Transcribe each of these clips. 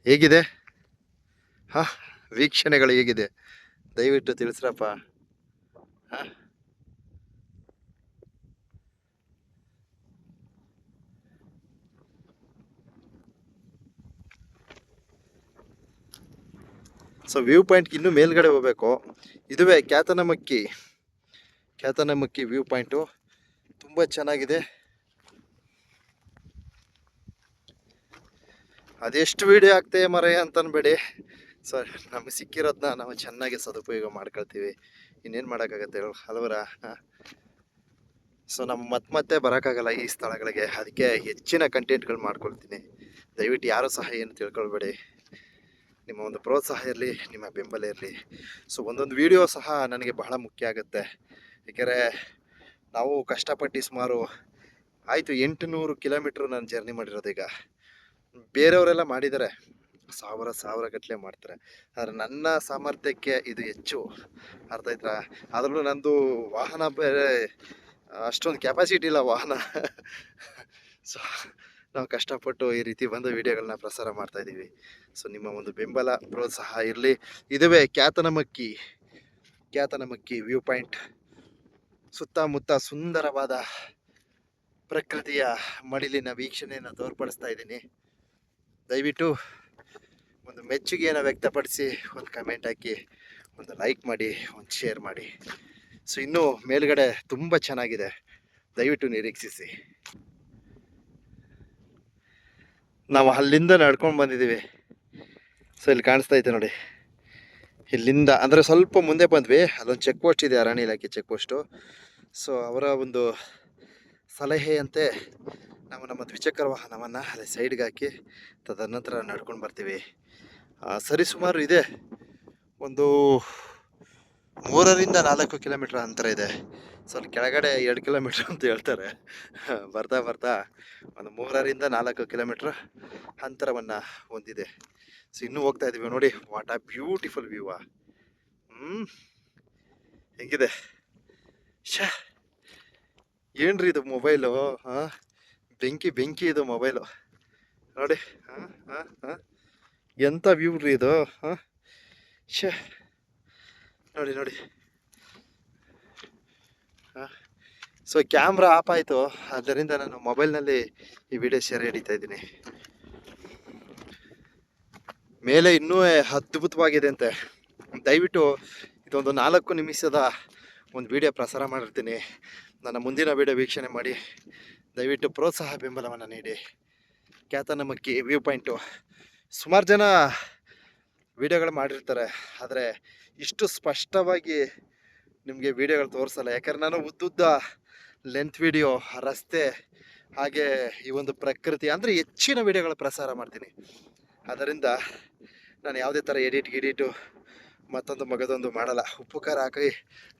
ಹೇಗಿದೆ ವೀಕ್ಷಣೆಗಳು ಹೇಗಿದೆ ದಯವಿಟ್ಟು ತಿಳಿಸ್ರಪ್ಪ. ಸೊ ವ್ಯೂ ಪಾಯಿಂಟ್ಗೆ ಇನ್ನೂ ಮೇಲ್ಗಡೆ ಹೋಗ್ಬೇಕು. ಇದುವೇ ಕ್ಯಾತನಮಕ್ಕಿ ವ್ಯೂ ಪಾಯಿಂಟು. ತುಂಬ ಚೆನ್ನಾಗಿದೆ. ಅದೆಷ್ಟು ವಿಡಿಯೋ ಆಗ್ತೇವೆ ಮರೆಯ ಅಂತ ಅನ್ಬೇಡಿ. ಸೊ ನಮಗೆ ಸಿಕ್ಕಿರೋದನ್ನ ನಾವು ಚೆನ್ನಾಗಿ ಸದುಪಯೋಗ ಮಾಡ್ಕೊಳ್ತೀವಿ. ಇನ್ನೇನು ಮಾಡೋಕ್ಕಾಗತ್ತೆ ಹಲವರ. ಸೊ ನಮ್ಮ ಮತ್ತೆ ಬರೋಕ್ಕಾಗಲ್ಲ ಈ ಸ್ಥಳಗಳಿಗೆ, ಅದಕ್ಕೆ ಹೆಚ್ಚಿನ ಕಂಟೆಂಟ್ಗಳು ಮಾಡ್ಕೊಳ್ತೀನಿ. ದಯವಿಟ್ಟು ಯಾರೂ ಸಹ ಏನು ತಿಳ್ಕೊಳ್ಬೇಡಿ. ನಿಮ್ಮ ಒಂದು ಪ್ರೋತ್ಸಾಹ ಇರಲಿ, ನಿಮ್ಮ ಬೆಂಬಲ ಇರಲಿ. ಸೊ ಒಂದೊಂದು ವಿಡಿಯೋ ಸಹ ನನಗೆ ಬಹಳ ಮುಖ್ಯ ಆಗುತ್ತೆ. ಏಕೆಂದರೆ ನಾವು ಕಷ್ಟಪಟ್ಟು ಸುಮಾರು ಆಯಿತು 800 ಕಿಲೋಮೀಟ್ರ್ ನಾನು ಜರ್ನಿ ಮಾಡಿರೋದು. ಈಗ ಬೇರೆಯವರೆಲ್ಲ ಮಾಡಿದ್ದಾರೆ, ಸಾವಿರ ಗಟ್ಟಲೆ ಮಾಡ್ತಾರೆ. ಆದರೆ ನನ್ನ ಸಾಮರ್ಥ್ಯಕ್ಕೆ ಇದು ಹೆಚ್ಚು. ಅರ್ಥ ಆಯ್ತಾ? ಅದರಲ್ಲೂ ನಂದು ವಾಹನ ಬೇರೆ ಅಷ್ಟೊಂದು ಕೆಪಾಸಿಟಿ ಇಲ್ಲ ವಾಹನ. ಸೊ ನಾವು ಕಷ್ಟಪಟ್ಟು ಈ ರೀತಿ ಬಂದು ವಿಡಿಯೋಗಳನ್ನ ಪ್ರಸಾರ ಮಾಡ್ತಾ ಇದ್ದೀವಿ. ಸೊ ನಿಮ್ಮ ಒಂದು ಬೆಂಬಲ ಪ್ರೋತ್ಸಾಹ ಇರಲಿ. ಇದುವೇ ಕ್ಯಾತನಮಕ್ಕಿ ವ್ಯೂ ಪಾಯಿಂಟ್. ಸುತ್ತಮುತ್ತ ಸುಂದರವಾದ ಪ್ರಕೃತಿಯ ಮಡಿಲಿನ ವೀಕ್ಷಣೆಯನ್ನು ತೋರ್ಪಡಿಸ್ತಾ ಇದ್ದೀನಿ. ದಯವಿಟ್ಟು ಒಂದು ಮೆಚ್ಚುಗೆಯನ್ನು ವ್ಯಕ್ತಪಡಿಸಿ, ಒಂದು ಕಮೆಂಟ್ ಹಾಕಿ, ಒಂದು ಲೈಕ್ ಮಾಡಿ, ಒಂದು ಶೇರ್ ಮಾಡಿ. ಸೊ ಇನ್ನೂ ಮೇಲ್ಗಡೆ ತುಂಬ ಚೆನ್ನಾಗಿದೆ, ದಯವಿಟ್ಟು ನಿರೀಕ್ಷಿಸಿ. ನಾವು ಅಲ್ಲಿಂದ ನಡ್ಕೊಂಡು ಬಂದಿದ್ದೀವಿ. ಸೊ ಇಲ್ಲಿ ಕಾಣಿಸ್ತಾ ಐತೆ ನೋಡಿ, ಇಲ್ಲಿಂದ ಅಂದರೆ ಸ್ವಲ್ಪ ಮುಂದೆ ಬಂದ್ವಿ. ಅಲ್ಲೊಂದು ಚೆಕ್ ಪೋಸ್ಟ್ ಇದೆ, ಅರಣ್ಯ ಇಲಾಖೆ ಚೆಕ್ ಪೋಸ್ಟು. ಸೊ ಅವರ ಒಂದು ಸಲಹೆಯಂತೆ ನಾವು ನಮ್ಮ ದ್ವಿಚಕ್ರ ವಾಹನವನ್ನು ಅಲ್ಲಿ ಸೈಡ್ಗೆ ಹಾಕಿ ತದನಂತರ ನಡ್ಕೊಂಡು ಬರ್ತೀವಿ. ಸರಿಸುಮಾರು ಇದೆ ಒಂದು 3ರಿಂದ 4 ಕಿಲೋಮೀಟ್ರ್ ಅಂತರ ಇದೆ. ಸೊ ಅಲ್ಲಿ ಕೆಳಗಡೆ 2 ಕಿಲೋಮೀಟ್ರ್ ಅಂತ ಹೇಳ್ತಾರೆ. ಬರ್ತಾ ಒಂದು 3ರಿಂದ 4 ಕಿಲೋಮೀಟ್ರ್ ಅಂತರವನ್ನು ಹೊಂದಿದೆ. ಸೊ ಇನ್ನೂ ಹೋಗ್ತಾ ಇದ್ದೀವಿ ನೋಡಿ. ವಾಟ್ ಆ ಬ್ಯೂಟಿಫುಲ್ ವ್ಯೂ. ಹೆಂಗಿದೆ? ಏನ್ರಿ ಇದು ಮೊಬೈಲು? ಬೆಂಕಿ ಇದು ಮೊಬೈಲು ನೋಡಿ. ಎಂಥ ವ್ಯೂ ರೀ ಇದು. ನೋಡಿ. ಸೊ ಕ್ಯಾಮ್ರಾ ಆಫ್ ಆಯಿತು, ಆದ್ದರಿಂದ ನಾನು ಮೊಬೈಲ್ನಲ್ಲಿ ಈ ವಿಡಿಯೋ ಸೆರೆ ಹಿಡಿತಾ ಇದ್ದೀನಿ. ಮೇಲೆ ಇನ್ನೂ ಅದ್ಭುತವಾಗಿದೆ ಅಂತೆ. ದಯವಿಟ್ಟು ಇದೊಂದು 4 ನಿಮಿಷದ ಒಂದು ವಿಡಿಯೋ ಪ್ರಸಾರ ಮಾಡಿರ್ತೀನಿ. ನನ್ನ ಮುಂದಿನ ವಿಡಿಯೋ ವೀಕ್ಷಣೆ ಮಾಡಿ, ದಯವಿಟ್ಟು ಪ್ರೋತ್ಸಾಹ ಬೆಂಬಲವನ್ನು ನೀಡಿ. ಕ್ಯಾತನಮಕ್ಕಿ ವ್ಯೂ ಪಾಯಿಂಟು. ಸುಮಾರು ಜನ ವಿಡಿಯೋಗಳು ಮಾಡಿರ್ತಾರೆ, ಆದರೆ ಇಷ್ಟು ಸ್ಪಷ್ಟವಾಗಿ ನಿಮಗೆ ವಿಡಿಯೋಗಳು ತೋರಿಸಲ್ಲ. ಯಾಕಂದರೆ ನಾನು ಉದ್ದುದ್ದ ಲೆಂತ್ ವಿಡಿಯೋ, ರಸ್ತೆ, ಹಾಗೆ ಈ ಒಂದು ಪ್ರಕೃತಿ ಅಂದರೆ ಹೆಚ್ಚಿನ ವಿಡಿಯೋಗಳು ಪ್ರಸಾರ ಮಾಡ್ತೀನಿ. ಅದರಿಂದ ನಾನು ಯಾವುದೇ ಥರ ಎಡಿಟು ಮತ್ತೊಂದು ಮಗದೊಂದು ಮಾಡಲ್ಲ. ಉಪ್ಪು ಖಾರ ಹಾಕಿ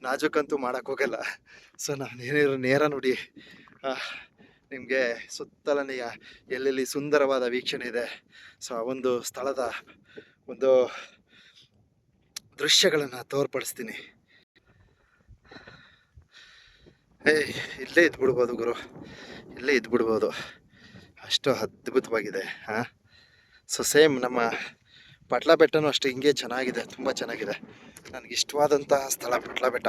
ನಾಜೂಕಂತೂ ಮಾಡೋಕ್ಕೋಗಲ್ಲ. ಸೊ ನಾನು ಏನಿರೋ ನೇರ ನೋಡಿ ನಿಮಗೆ ಸುತ್ತಲನೆಯ ಎಲ್ಲೆಲ್ಲಿ ಸುಂದರವಾದ ವೀಕ್ಷಣೆ ಇದೆ, ಸೊ ಆ ಒಂದು ಸ್ಥಳದ ಒಂದು ದೃಶ್ಯಗಳನ್ನು ತೋರ್ಪಡಿಸ್ತೀನಿ. ಇಲ್ಲೇ ಇದ್ಬಿಡ್ಬೋದು ಗುರು, ಇಲ್ಲೇ ಇದ್ಬಿಡ್ಬೋದು, ಅಷ್ಟು ಅದ್ಭುತವಾಗಿದೆ. ಸೊ ಸೇಮ್ ನಮ್ಮ ಪಟ್ಲ ಬೆಟ್ಟನೂ ಅಷ್ಟು ಹಿಂಗೆ ಚೆನ್ನಾಗಿದೆ, ತುಂಬ ಚೆನ್ನಾಗಿದೆ. ನನಗಿಷ್ಟವಾದಂತಹ ಸ್ಥಳ ಪಟ್ಲ ಬೆಟ್ಟ.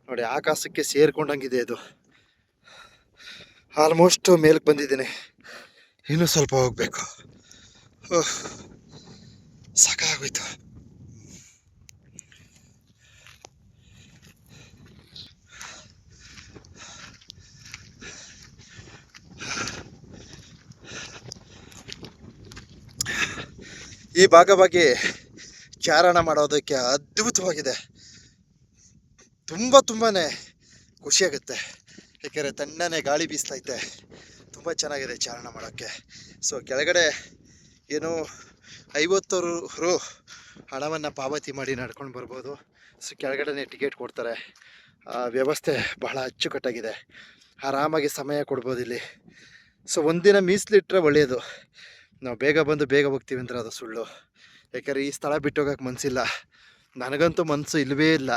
ನೋಡಿ, ಆಕಾಶಕ್ಕೆ ಸೇರ್ಕೊಂಡಂಗಿದೆ ಇದು. ಆಲ್ಮೋಸ್ಟ್ ಮೇಲಕ್ಕೆ ಬಂದಿದ್ದೀನಿ, ಇನ್ನೂ ಸ್ವಲ್ಪ ಹೋಗ್ಬೇಕು. ಸಾಕಾಗೋಯ್ತು. ಈ ಭಾಗವಾಗಿ ಚಾರಣ ಮಾಡೋದಕ್ಕೆ ಅದ್ಭುತವಾಗಿದೆ. ತುಂಬಾ ಖುಷಿಯಾಗುತ್ತೆ, ಯಾಕೆಂದರೆ ತಣ್ಣನೆ ಗಾಳಿ ಬೀಸ್ತೈತೆ. ತುಂಬ ಚೆನ್ನಾಗಿದೆ ಚಾರಣ ಮಾಡೋಕ್ಕೆ. ಸೊ ಕೆಳಗಡೆ ಏನು 50 ರು ಹಣವನ್ನು ಪಾವತಿ ಮಾಡಿ ನಡ್ಕೊಂಡು ಬರ್ಬೋದು. ಸೊ ಕೆಳಗಡೆ ಟಿಕೆಟ್ ಕೊಡ್ತಾರೆ. ವ್ಯವಸ್ಥೆ ಬಹಳ ಅಚ್ಚುಕಟ್ಟಾಗಿದೆ, ಆರಾಮಾಗಿ ಸಮಯ ಕೊಡ್ಬೋದು ಇಲ್ಲಿ. ಸೊ ಒಂದಿನ ಮೀಸಲಿಟ್ಟರೆ ಒಳ್ಳೆಯದು. ನಾವು ಬೇಗ ಬಂದು ಬೇಗ ಹೋಗ್ತೀವಿ ಅಂದ್ರೆ ಅದು ಸುಳ್ಳು. ಯಾಕಂದರೆ ಈ ಸ್ಥಳ ಬಿಟ್ಟು ಹೋಗೋಕ್ಕೆ ಮನಸ್ಸಿಲ್ಲ, ನನಗಂತೂ ಮನಸ್ಸು ಇಲ್ಲವೇ ಇಲ್ಲ.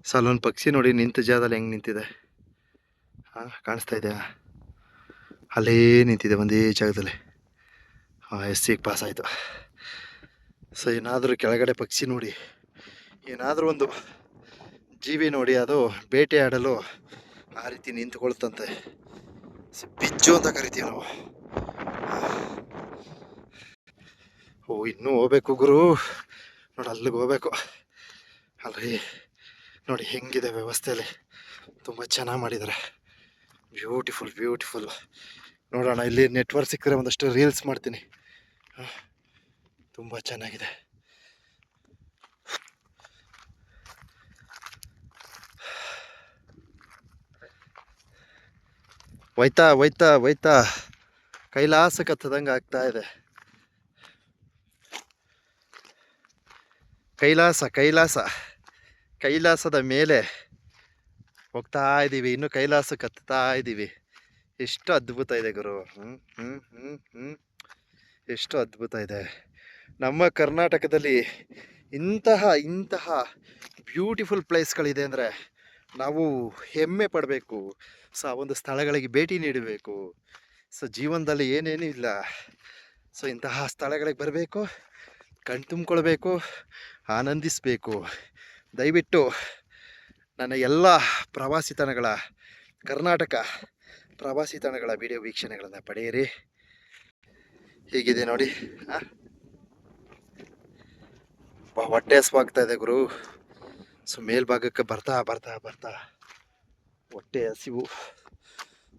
ಸೊ ಅಲ್ಲೊಂದು ಪಕ್ಷಿ ನೋಡಿ, ನಿಂತ ಜಾಗದಲ್ಲಿ ಹೆಂಗೆ ನಿಂತಿದೆ. ಕಾಣಿಸ್ತಾ ಇದೆಯಾ? ಅಲ್ಲೇ ನಿಂತಿದೆ ಒಂದೇ ಜಾಗದಲ್ಲಿ. SC ಪಾಸ್ ಆಯಿತು. ಸೊ ಏನಾದರೂ ಕೆಳಗಡೆ ಪಕ್ಷಿ ನೋಡಿ, ಏನಾದರೂ ಒಂದು ಜೀವಿ ನೋಡಿ ಅದು ಬೇಟೆಯಾಡಲು ಆ ರೀತಿ ನಿಂತುಕೊಳ್ತಂತೆ. ಸೊ ಬಿಜ್ಜು ಅಂತ ಕರಿತೀವಿ ನಾವು. ಇನ್ನೂ ಹೋಗ್ಬೇಕು ಗುರು, ನೋಡಿ ಅಲ್ಲಿಗೆ ಹೋಗ್ಬೇಕು. ಅಲ್ಲಿ ನೋಡಿ ಹೆಂಗಿದೆ ವ್ಯವಸ್ಥೆಯಲ್ಲಿ, ತುಂಬ ಚೆನ್ನಾಗಿ ಮಾಡಿದ್ದಾರೆ. ಬ್ಯೂಟಿಫುಲ್. ನೋಡೋಣ, ಇಲ್ಲಿ ನೆಟ್ವರ್ಕ್ ಸಿಕ್ಕರೆ ಒಂದಷ್ಟು ರೀಲ್ಸ್ ಮಾಡ್ತೀನಿ. ತುಂಬ ಚೆನ್ನಾಗಿದೆ. ಹೋಯ್ತಾ ಕೈಲಾಸಕ್ಕೆ ಹತ್ತದಂಗೆ ಆಗ್ತಾ ಇದೆ. ಕೈಲಾಸದ ಮೇಲೆ ಹೋಗ್ತಾ ಇದ್ದೀವಿ, ಇನ್ನು ಕೈಲಾಸಕ್ಕೆ ಹತ್ತಾ ಇದ್ದೀವಿ. ಎಷ್ಟು ಅದ್ಭುತ ಇದೆ ಗುರು. ಎಷ್ಟು ಅದ್ಭುತ ಇದೆ. ನಮ್ಮ ಕರ್ನಾಟಕದಲ್ಲಿ ಇಂತಹ ಬ್ಯೂಟಿಫುಲ್ ಪ್ಲೇಸ್ಗಳಿದೆ ಅಂದರೆ ನಾವು ಹೆಮ್ಮೆ ಪಡಬೇಕು. ಸೊ ಆ ಒಂದು ಸ್ಥಳಗಳಿಗೆ ಭೇಟಿ ನೀಡಬೇಕು. ಸೊ ಜೀವನದಲ್ಲಿ ಏನೇನೂ ಇಲ್ಲ. ಸೊ ಇಂತಹ ಸ್ಥಳಗಳಿಗೆ ಬರಬೇಕು, ಕಣ್ತುಂಬ್ಕೊಳ್ಬೇಕು, ಆನಂದಿಸಬೇಕು. ದಯವಿಟ್ಟು ನನ್ನ ಎಲ್ಲ ಪ್ರವಾಸಿ ತಾಣಗಳ, ಕರ್ನಾಟಕ ಪ್ರವಾಸಿ ತಾಣಗಳ ವಿಡಿಯೋ ವೀಕ್ಷಣೆಗಳನ್ನು ಪಡೆಯಿರಿ. ಹೀಗಿದೆ ನೋಡಿ. ಹೊಟ್ಟೆ ಹಸಿವಾಗ್ತಾ ಇದೆ ಗುರು. ಸೊ ಮೇಲ್ಭಾಗಕ್ಕೆ ಬರ್ತಾ ಹೊಟ್ಟೆ ಹಸಿವು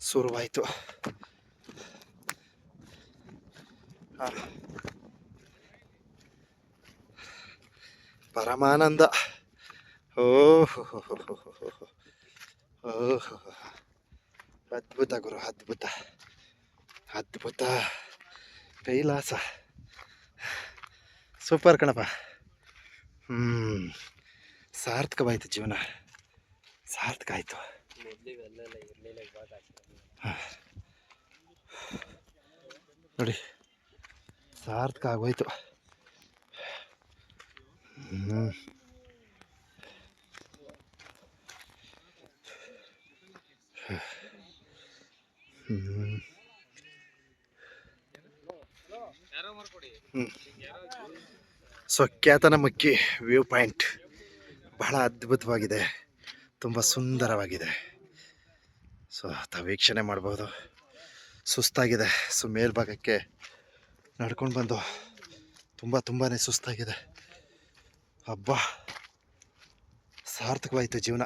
ಶುರುವಾಯಿತು. ಪರಮಾನಂದ. ಓಹೋ ಅದ್ಭುತ ಗುರು, ಅದ್ಭುತ ಕೈಲಾಸ. ಸೂಪರ್ ಕಣಪ್ಪ. ಸಾರ್ಥಕವಾಯಿತು ಜೀವನ, ಸಾರ್ಥಕ ಆಯಿತು. ನೋಡಿ ಸಾರ್ಥಕ ಆಗೋಯ್ತು. ಸೊ ಕ್ಯಾತನಮಕ್ಕಿ ವ್ಯೂ ಪಾಯಿಂಟ್ ಬಹಳ ಅದ್ಭುತವಾಗಿದೆ, ತುಂಬ ಸುಂದರವಾಗಿದೆ. ಸೊ ತಾವು ವೀಕ್ಷಣೆ ಮಾಡ್ಬೋದು. ಸುಸ್ತಾಗಿದೆ. ಸೊ ಮೇಲ್ಭಾಗಕ್ಕೆ ನಡ್ಕೊಂಡು ಬಂದು ತುಂಬಾ ಸುಸ್ತಾಗಿದೆ. ಹಬ್ಬ ಸಾರ್ಥಕವಾಯಿತು ಜೀವನ.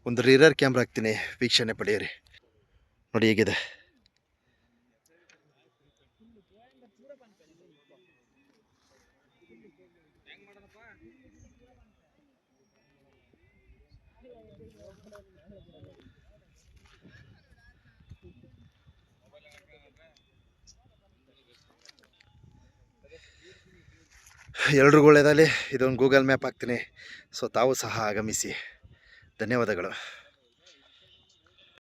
ಒಂದು ರಿಯರ್ ಕ್ಯಾಮ್ರಾ ಹಾಕ್ತೀನಿ, ವೀಕ್ಷಣೆ ಪಡೆಯಿರಿ. ನೋಡಿ ಹೇಗಿದೆ. ಎಲ್ರಿಗೂ ಒಳ್ಳೆಯದಲ್ಲಿ. ಇದೊಂದು ಗೂಗಲ್ ಮ್ಯಾಪ್ ಹಾಕ್ತೀನಿ. ಸೊ ತಾವು ಸಹ ಆಗಮಿಸಿ. ಧನ್ಯವಾದಗಳು.